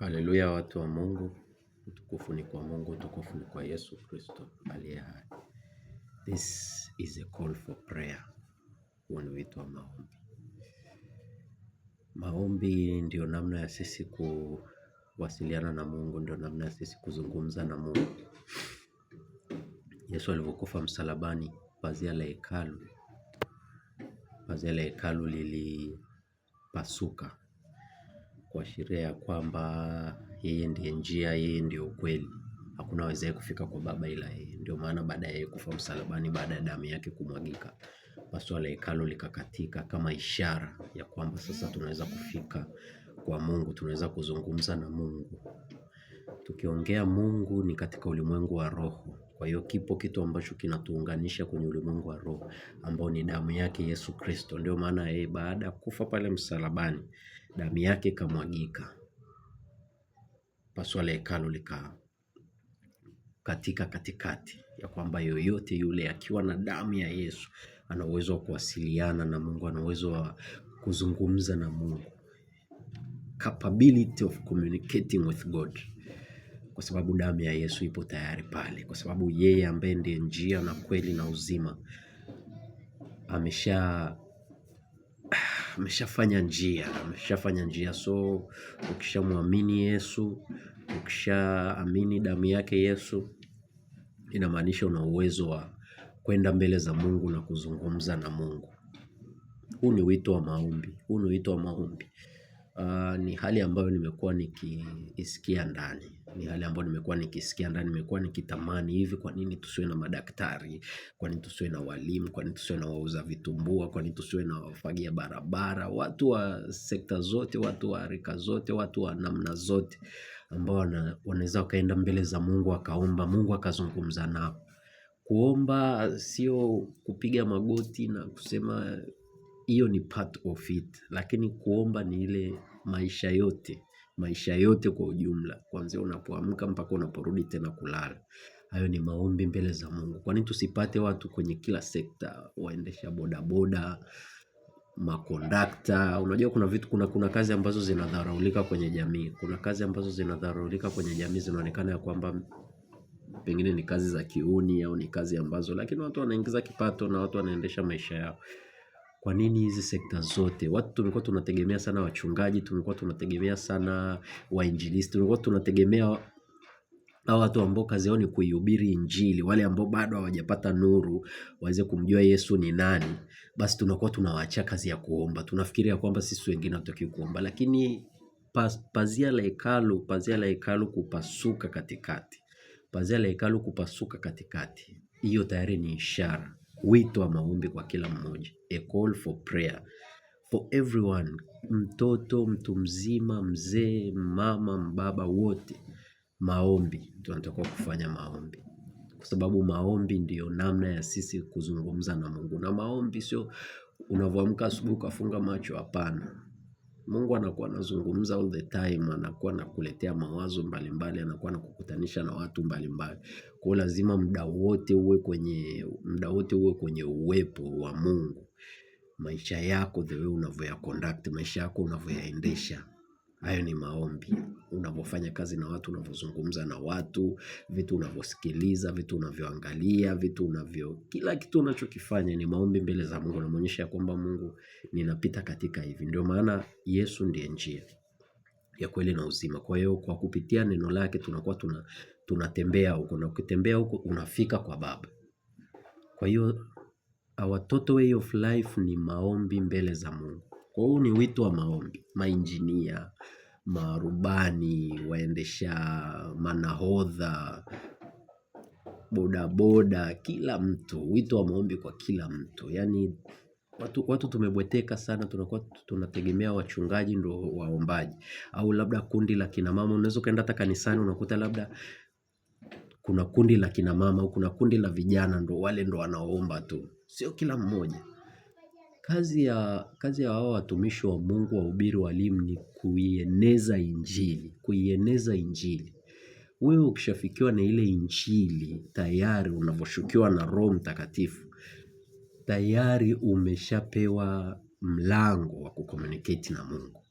Haleluya, watu wa Mungu. Utukufu ni kwa Mungu, utukufu ni kwa Yesu Kristo aliye hai. This is a call for prayer. Huo ni wito wa maombi. Maombi ndio namna ya sisi kuwasiliana na Mungu, ndio namna ya sisi kuzungumza na Mungu. Yesu alipokufa msalabani, pazia la hekalu lilipasuka, kuashiria ya kwamba yeye ndiye njia, yeye ndiye ukweli. Hakuna awezaye kufika kwa Baba ila yeye. Ndio maana baada ya yeye kufa msalabani, baada ya damu yake kumwagika, pazia la hekalu likakatika kama ishara ya kwamba sasa tunaweza kufika kwa Mungu, tunaweza kuzungumza na Mungu. Tukiongea Mungu ni katika ulimwengu wa roho. Kwa hiyo kipo kitu ambacho kinatuunganisha kwenye ulimwengu wa roho, ambao ni damu yake Yesu Kristo. Ndio maana yeye baada ya kufa pale msalabani, damu yake ikamwagika, pazia la hekalu katika katikati, ya kwamba yoyote yule akiwa na damu ya Yesu ana uwezo wa kuwasiliana na Mungu, ana uwezo wa kuzungumza na Mungu. Capability of communicating with God. Kwa sababu damu ya Yesu ipo tayari pale, kwa sababu yeye ambaye ndiye njia na kweli na uzima ameshafanya njia. So ukishamwamini Yesu, ukishaamini damu yake Yesu, inamaanisha una uwezo wa kwenda mbele za Mungu na kuzungumza na Mungu. Huu ni wito wa maombi. Ni hali ambayo nimekuwa nikisikia ndani. Nimekuwa nikitamani hivi, kwa nini tusiwe na madaktari? Kwa nini tusiwe na walimu? Kwa nini tusiwe na wauza vitumbua? Kwa nini tusiwe na wafagia barabara? Watu wa sekta zote, watu wa rika zote, watu wa namna zote ambao wanaweza wakaenda mbele za Mungu wakaomba, Mungu akazungumza nao. Kuomba sio kupiga magoti na kusema, hiyo ni part of it. Lakini kuomba ni ile maisha yote kwa ujumla, kuanzia unapoamka mpaka unaporudi tena kulala. Hayo ni maombi mbele za Mungu. Kwa nini tusipate watu kwenye kila sekta, waendesha bodaboda, makondakta? Unajua kuna kazi ambazo zinadharaulika kwenye jamii. Kuna kazi ambazo zinadharaulika kwenye jamii, zinaonekana ya kwamba pengine ni kazi za kiuni au ni kazi ambazo, lakini watu wanaingiza kipato na watu wanaendesha maisha yao. Kwa nini hizi sekta zote? Watu tumekuwa tunategemea sana wachungaji, tumekuwa tunategemea sana wainjilisti, tumekuwa tunategemea hao watu ambao kazi yao ni kuihubiri Injili, wale ambao bado hawajapata nuru waweze kumjua Yesu ni nani. Basi tunakuwa tunawaachia kazi ya kuomba. Tunafikiria kwamba sisi wengine hatutaki kuomba, lakini pazia la hekalu kupasuka katikati. Pazia la hekalu kupasuka katikati, hiyo tayari ni ishara. Wito wa maombi kwa kila mmoja. A call for prayer for everyone. Mtoto, mtu mzima, mzee, mama, mbaba, wote. Maombi. Tunatakiwa kufanya maombi, kwa sababu maombi ndiyo namna ya sisi kuzungumza na Mungu. Na maombi sio unavyoamka asubuhi ukafunga macho, hapana. Mungu anakuwa anazungumza all the time, anakuwa anakuletea mawazo mbalimbali, anakuwa anakukutanisha na watu mbalimbali. Kwa hiyo lazima muda wote uwe kwenye uwepo wa Mungu. Maisha yako, the way unavyoya conduct, maisha yako unavyoyaendesha, hayo ni maombi. Unavyofanya kazi na watu, unavyozungumza na watu, vitu unavyosikiliza, vitu unavyoangalia, kila kitu unachokifanya ni maombi mbele za Mungu. Unamuonyesha kwamba Mungu, ninapita katika hivi. Ndio maana Yesu ndiye njia ya kweli na uzima. Kwa hiyo kwa kupitia neno lake tunakuwa tunatembea huko, na ukitembea huko unafika kwa Baba. Kwa hiyo our total way of life ni maombi mbele za Mungu. Kwa hiyo ni wito wa maombi. Mainjinia, marubani, waendesha manahodha, bodaboda, kila mtu, wito wa maombi kwa kila mtu. Yaani watu tumebweteka sana, tunakuwa tunategemea wachungaji ndio waombaji, au labda kundi la kina mama. Unaweza kaenda hata kanisani unakuta labda kuna kundi la kina mama au kuna kundi la vijana, ndio wale ndio wanaoomba tu. Sio kila mmoja. Kazi ya hao watumishi wa Mungu, wahubiri, walimu ni kuieneza Injili. Wewe ukishafikiwa na ile Injili, tayari unavyoshukiwa na Roho Mtakatifu, tayari umeshapewa mlango wa kucommunicate na Mungu.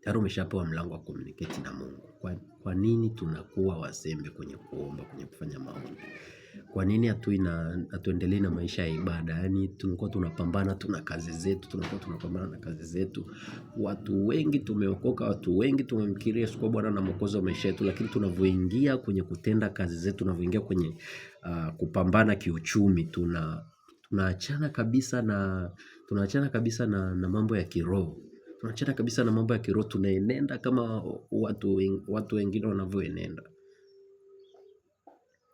Tayari umeshapewa mlango wa communicate na Mungu. Kwa nini tunakuwa wazembe kwenye kuomba, kwenye kufanya maombi? Kwa nini hatuendelee na maisha ya ibada? Yaani tunakuwa tunapambana tu na kazi zetu, tunapambana na kazi zetu. Watu wengi tumeokoka, watu wengi tumemkiri Yesu kuwa Bwana na Mwokozi wa maisha yetu, lakini tunavyoingia kwenye kutenda kazi zetu, tunavyoingia kwenye kupambana kiuchumi, tunaachana kabisa na mambo ya kiroho. Tunaachana kabisa na mambo ya kiroho, tunaenenda kama watu wengine wanavyoenenda.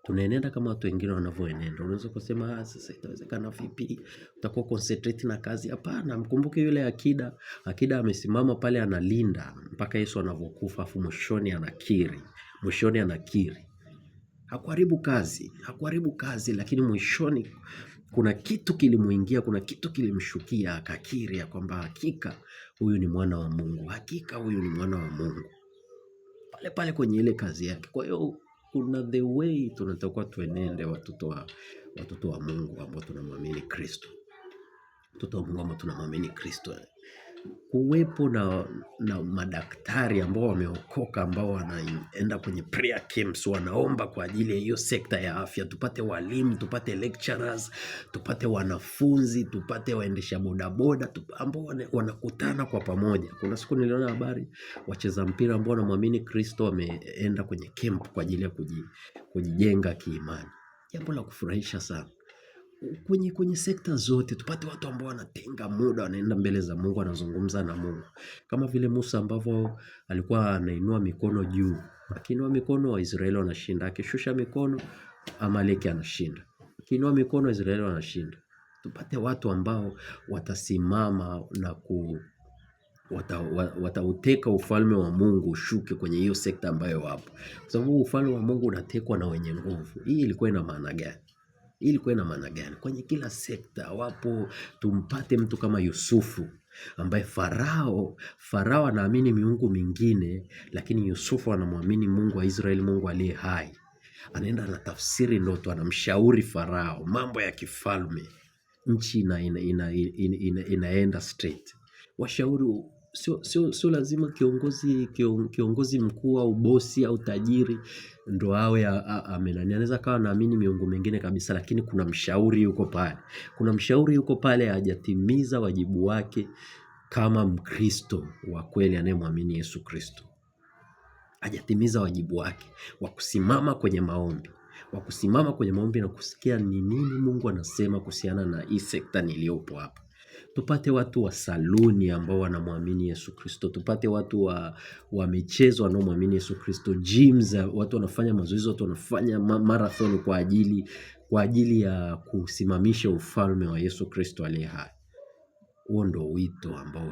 Tunaenenda kama watu wengine wanavyoenenda. Unaweza kusema sasa itawezekana vipi? Utakuwa concentrate na kazi? Hapana, mkumbuke yule akida. Akida amesimama pale analinda mpaka Yesu anavyokufa, afu mwishoni anakiri. Hakuharibu kazi, lakini mwishoni kuna kitu kilimuingia, kuna kitu kilimshukia, akakiri ya kwamba hakika huyu ni mwana wa Mungu. Hakika huyu ni mwana wa Mungu. Pale kwenye ile kazi yake. Kwa hiyo kuna the way tunatakiwa tuenende watoto wa Mungu ambao tunamwamini Kristo. Watoto wa Mungu ambao tunamwamini Kristo. Kuwepo na madaktari ambao wameokoka, ambao wanaenda kwenye prayer camps, wanaomba kwa ajili ya hiyo sekta ya afya. Tupate walimu, tupate lecturers, tupate wanafunzi, tupate waendesha bodaboda ambao wanakutana kwa pamoja. Kuna siku niliona habari wacheza mpira ambao wanamwamini Kristo wameenda kwenye camp kwa ajili ya kujijenga kiimani. Jambo la kufurahisha sana. Kwenye sekta zote tupate watu ambao wanatenga muda, wanaenda mbele za Mungu, wanazungumza na Mungu. Kama vile Musa ambavyo alikuwa anainua mikono juu. Akiinua mikono Waisraeli wanashinda, akishusha mikono Amaleki anashinda. Akiinua mikono Israeli wanashinda. Tupate watu ambao watasimama na watauteka ufalme wa Mungu ushuke kwenye hiyo sekta ambayo wapo. Kwa sababu ufalme wa Mungu unatekwa na wenye nguvu. Hii ilikuwa ina maana gani? Kwenye kila sekta wapo. Tumpate mtu kama Yusufu ambaye Farao anaamini miungu mingine, lakini Yusufu anamwamini Mungu wa Israeli, Mungu aliye hai. Anaenda anatafsiri ndoto, anamshauri Farao mambo ya kifalme. Nchi inaenda straight. Washauri sio lazima kiongozi mkuu au bosi au tajiri ndo awe amenani. Anaweza kawa naamini miungu mingine kabisa, lakini kuna mshauri yuko pale hajatimiza wajibu wake kama Mkristo wa kweli anayemwamini Yesu Kristo. Hajatimiza wajibu wake wa kusimama kwenye maombi, na kusikia ni nini Mungu anasema kuhusiana na hii sekta niliyopo hapa. Tupate watu wa saluni ambao wanamwamini Yesu Kristo. Tupate watu wa michezo wanaomwamini Yesu Kristo. Gyms, watu wanafanya mazoezi, watu wanafanya marathon kwa ajili ya kusimamisha ufalme wa Yesu Kristo aliye hai. Huo ndo wito ambao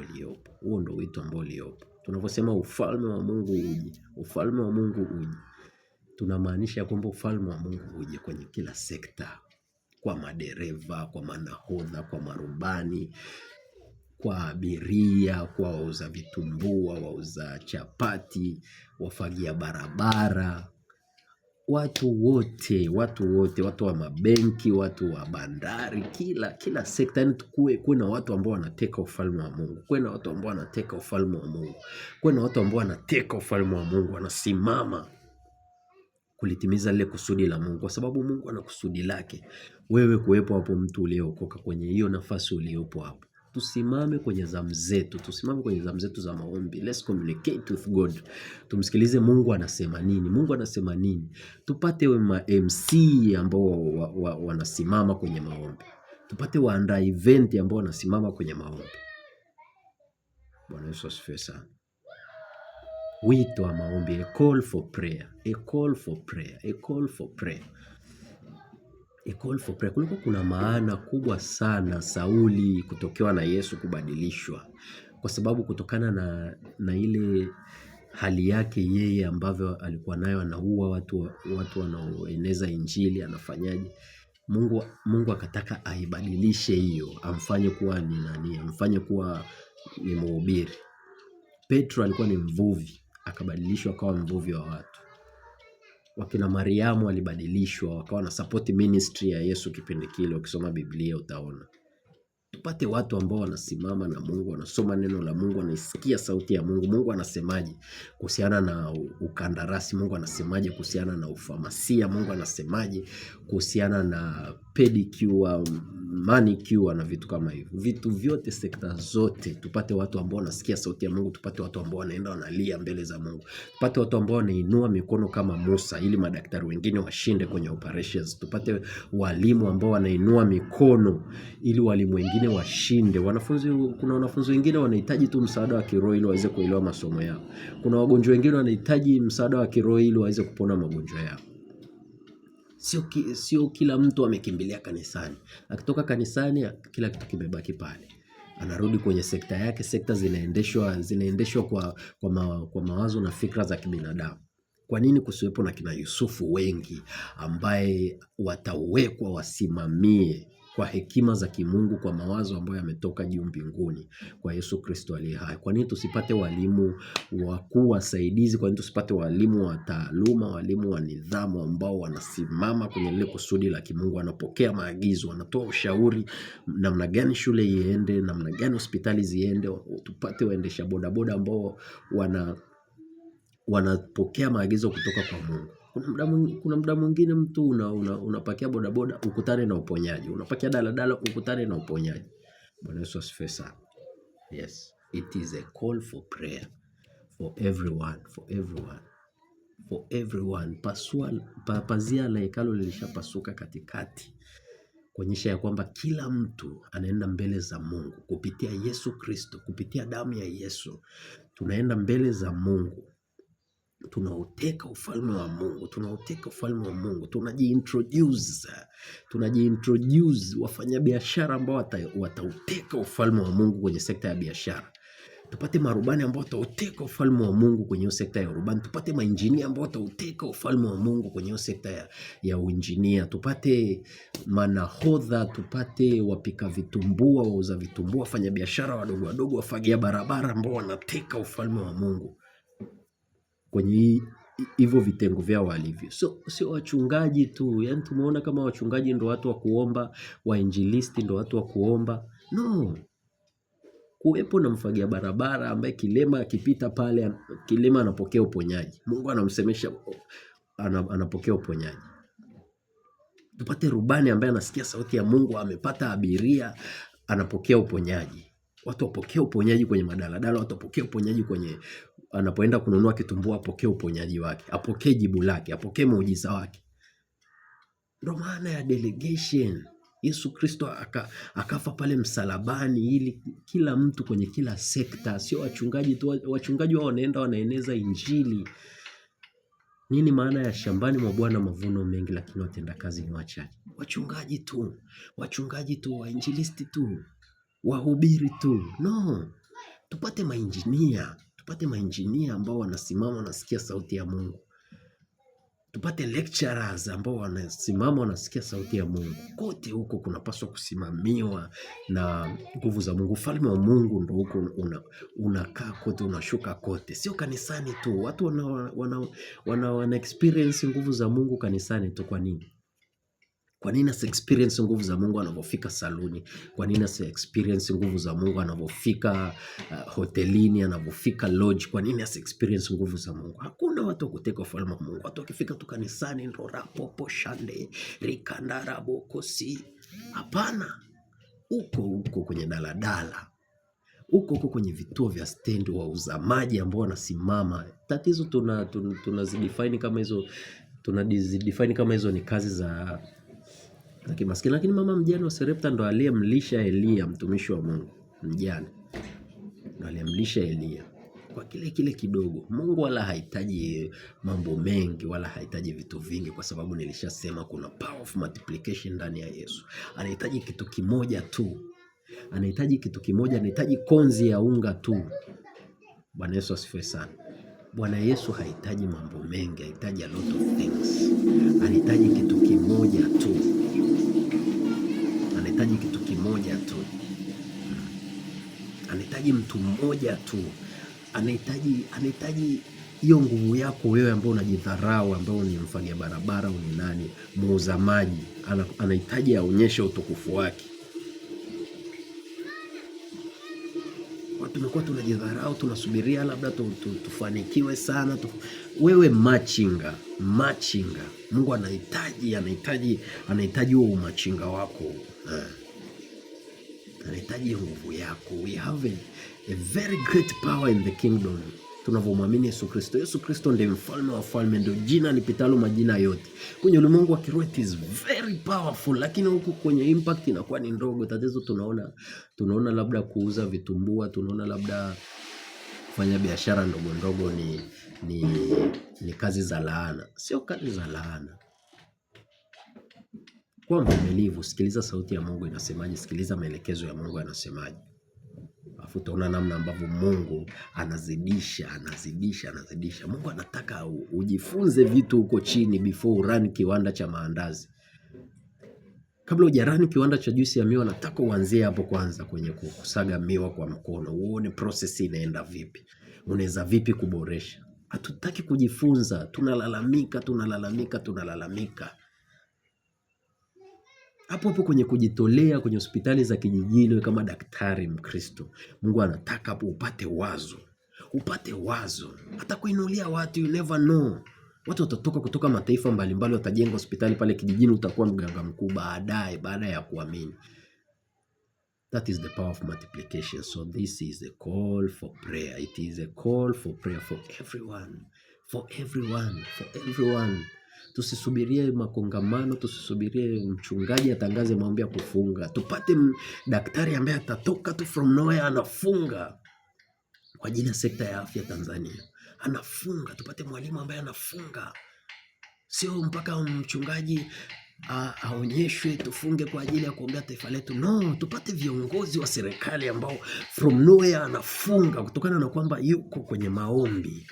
uliopo. Tunaposema ufalme wa Mungu uje, tunamaanisha kwamba ufalme wa Mungu uje kwenye kila sekta. Kwa madereva, kwa manahodha, kwa marubani, kwa abiria, kwa wauza vitumbua, wauza chapati, wafagia barabara, watu wote, watu wa mabenki, watu wa bandari, kila sekta. Yani kuwe na watu ambao wanateka ufalme wa Mungu. Kuwe na watu ambao wanateka ufalme wa Mungu, wanasimama kulitimiza lile kusudi la Mungu, kwa sababu Mungu ana kusudi lake. Wewe kuwepo hapo, mtu uliokoka kwenye hiyo nafasi uliopo hapo. Tusimame kwenye zamu zetu za maombi. Let's communicate with God. Tumsikilize Mungu anasema nini. Tupate MC ambao wanasimama kwenye maombi. Tupate waandaa event ambao wanasimama kwenye maombi. Bwana Yesu asifiwe sana. Wito wa maombi, a call for prayer. Kulikuwa kuna maana kubwa sana Sauli kutokewa na Yesu kubadilishwa, kwa sababu kutokana na ile hali yake yeye ambavyo alikuwa nayo, anaua watu wanaoeneza injili, anafanyaje. Mungu akataka aibadilishe hiyo, amfanye kuwa ni nani, amfanye kuwa ni mhubiri. Petro alikuwa ni mvuvi, akabadilishwa akawa mvuvi wa watu. Wakina Mariamu walibadilishwa wakawa na support ministry ya Yesu kipindi kile. Ukisoma Biblia utaona. Tupate watu ambao wanasimama na Mungu, wanasoma neno la Mungu, wanaisikia sauti ya Mungu. Mungu anasemaje kuhusiana na ukandarasi? Mungu anasemaje kuhusiana na ufamasia? Mungu anasemaje kuhusiana na pedicure, manicure na vitu kama hivyo? Vitu vyote, sekta zote, tupate watu ambao wanasikia sauti ya Mungu. Tupate watu ambao wanaenda wanalia mbele za Mungu. Tupate watu ambao wanainua mikono kama Musa ili madaktari wengine washinde kwenye operations. Tupate walimu ambao wanainua mikono ili walimu wengine washinde. Kuna wanafunzi wengine wanahitaji tu msaada wa kiroho ili waweze kuelewa masomo yao. Kuna wagonjwa wengine wanahitaji msaada wa kiroho ili waweze kupona magonjwa yao. Sio kila mtu amekimbilia kanisani. Akitoka kanisani kila kitu kimebaki pale. Anarudi kwenye sekta yake. Sekta zinaendeshwa kwa mawazo na fikra za kibinadamu. Kwa nini kusiwepo na kina Yusufu wengi ambaye watawekwa wasimamie kwa hekima za kimungu, kwa mawazo ambayo yametoka juu mbinguni kwa Yesu Kristo aliye hai? Kwa nini tusipate walimu wakuu wasaidizi? Kwa nini tusipate walimu wa taaluma, walimu wa nidhamu ambao wanasimama kwenye lile kusudi la kimungu, wanapokea maagizo, wanatoa ushauri namna gani shule iende, namna gani hospitali ziende? Tupate waendesha bodaboda ambao wanapokea maagizo kutoka kwa Mungu. Kuna muda mwingine mtu unapakia bodaboda ukutane na uponyaji. Unapakia daladala ukutane na uponyaji. Bwana Yesu asifiwe sana. Yes, it is a call for prayer for everyone, for everyone. Pazia la hekalu lilishapasuka katikati, kuonyesha ya kwamba kila mtu anaenda mbele za Mungu kupitia Yesu Kristo, kupitia damu ya Yesu. Tunaenda mbele za Mungu. Tunauteka ufalme wa Mungu. Tunajiintroduce wafanyabiashara ambao watauteka ufalme wa Mungu kwenye sekta ya biashara. Tupate marubani ambao watauteka ufalme wa Mungu kwenye sekta ya urubani. Tupate mainjinia ambao watauteka ufalme wa Mungu kwenye sekta ya uinjinia. Tupate manahodha, tupate wapika vitumbua, wauza vitumbua, wafanyabiashara wadogo, wafagia barabara ambao wanateka ufalme wa Mungu kwenye hivyo vitengo vyao walivyo. Sio wachungaji tu. Yaani tumeona kama wachungaji ndio watu wa kuomba, wainjilisti ndio watu wa kuomba. No. Kuwepo na mfagia barabara ambaye kilema akipita pale, kilema anapokea uponyaji. Mungu anamsemesha, anapokea uponyaji. Tupate rubani ambaye anasikia sauti ya Mungu, amepata abiria, anapokea uponyaji. Watu wapokea uponyaji kwenye madaladala, watu wapokea uponyaji kwenye anapoenda kununua kitumbua, apokee uponyaji wake, apokee jibu lake, apokee muujiza wake. Ndio maana ya delegation. Yesu Kristo akafa pale msalabani ili kila mtu kwenye kila sekta, sio wachungaji tu. Wachungaji wao wanaenda wanaeneza injili. Nini maana ya shambani mwa Bwana mavuno mengi lakini watendakazi ni wachache? Wachungaji tu, wainjilisti tu, wahubiri tu. No. Tupate mainjinia ambao wanasimama wanasikia sauti ya Mungu. Tupate lecturers ambao wanasimama wanasikia sauti ya Mungu. Kote huko kunapaswa kusimamiwa na nguvu za Mungu. Ufalme wa Mungu ndio huko unakaa kote, unashuka kote. Sio kanisani tu. Watu wana experience nguvu za Mungu kanisani tu. Kwa nini? Kwa nini asi experience nguvu za Mungu anapofika saluni? Kwa nini asi experience nguvu za Mungu anapofika hotelini, anapofika lodge? Kwa nini asi experience nguvu za Mungu? Hakuna watu kuteka ufalme wa Mungu. Watu wakifika tu kanisani ndo rapopo shande rikandara bokosi. Hapana. Uko kwenye daladala. Uko kwenye vituo vya stendi, wauza maji ambao wanasimama. Tatizo tunazidefine kama hizo ni kazi za kimaskini. Lakini mama mjane wa Sarepta ndo aliyemlisha Elia, mtumishi wa Mungu. Mjane ndo aliyemlisha Elia kwa kile kidogo. Mungu wala hahitaji mambo mengi, wala hahitaji vitu vingi, kwa sababu nilishasema kuna power of multiplication ndani ya Yesu. Anahitaji kitu kimoja tu. Anahitaji konzi ya unga tu. Bwana Yesu asifiwe sana. Bwana Yesu hahitaji mambo mengi, hahitaji a lot of things. Anahitaji kitu kimoja tu. Anahitaji mtu mmoja tu. Anahitaji hiyo nguvu yako wewe ambao unajidharau, ambao ni mfagia barabara, ni nani, muuza maji. Anahitaji aonyeshe utukufu wake. tumekuwa tunajidharau, tunasubiria labda tufanikiwe sana. Wewe machinga. Mungu anahitaji huo umachinga wako. Anahitaji nguvu yako. We have a very great power in the kingdom. Tunavyomwamini Yesu Kristo. Yesu Kristo ndiye mfalme wa falme, ndio jina lipitalo majina yote. Kwenye ulimwengu wa kiroho it is very powerful, lakini huku kwenye impact inakuwa ni ndogo. Tatizo tunaona labda kuuza vitumbua, tunaona labda kufanya biashara ndogo ndogo ni kazi za laana. Sio kazi za laana. Kuwa mvumilivu, sikiliza sauti ya Mungu inasemaje, sikiliza maelekezo ya Mungu yanasemaje. Alafu utaona namna ambavyo Mungu anazidisha. Mungu anataka ujifunze vitu huko chini before urani kiwanda cha maandazi. Kabla hujarani kiwanda cha juisi ya miwa, nataka uanzie hapo kwanza kwenye kusaga miwa kwa mkono. Uone process inaenda vipi. Unaweza vipi kuboresha. Hatutaki kujifunza, tunalalamika. Hapo kwenye kujitolea kwenye hospitali za kijijini kama daktari Mkristo, Mungu anataka hapo upate wazo. Hata kuinulia watu, you never know. Watu watatoka kutoka mataifa mbalimbali, watajenga hospitali pale kijijini, utakuwa mganga mkuu baada ya kuamini. That is the power of multiplication. So this is a call for prayer. It is a call for prayer for everyone. Tusisubirie makongamano, tusisubirie mchungaji atangaze maombi ya kufunga. Tupate daktari ambaye atatoka tu from nowhere anafunga kwa ajili ya sekta ya afya Tanzania. Anafunga, tupate mwalimu ambaye anafunga. Sio mpaka mchungaji aonyeshwe tufunge kwa ajili ya kuombea taifa letu. No, tupate viongozi wa serikali ambao from nowhere anafunga kutokana na kwamba yuko kwenye maombi.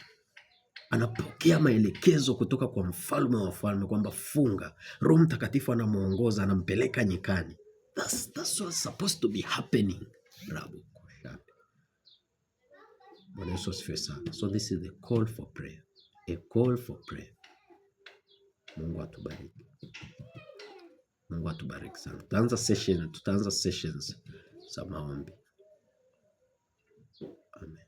Anapokea maelekezo kutoka kwa mfalme wa wafalme kwamba funga. Roho Mtakatifu anamuongoza, anampeleka nyikani. That's what's supposed to be happening. Bravo. Bwana Yesu asifiwe sana. So this is the call for prayer. A call for prayer. Mungu atubariki sana. Tutaanza sessions za maombi. Amen.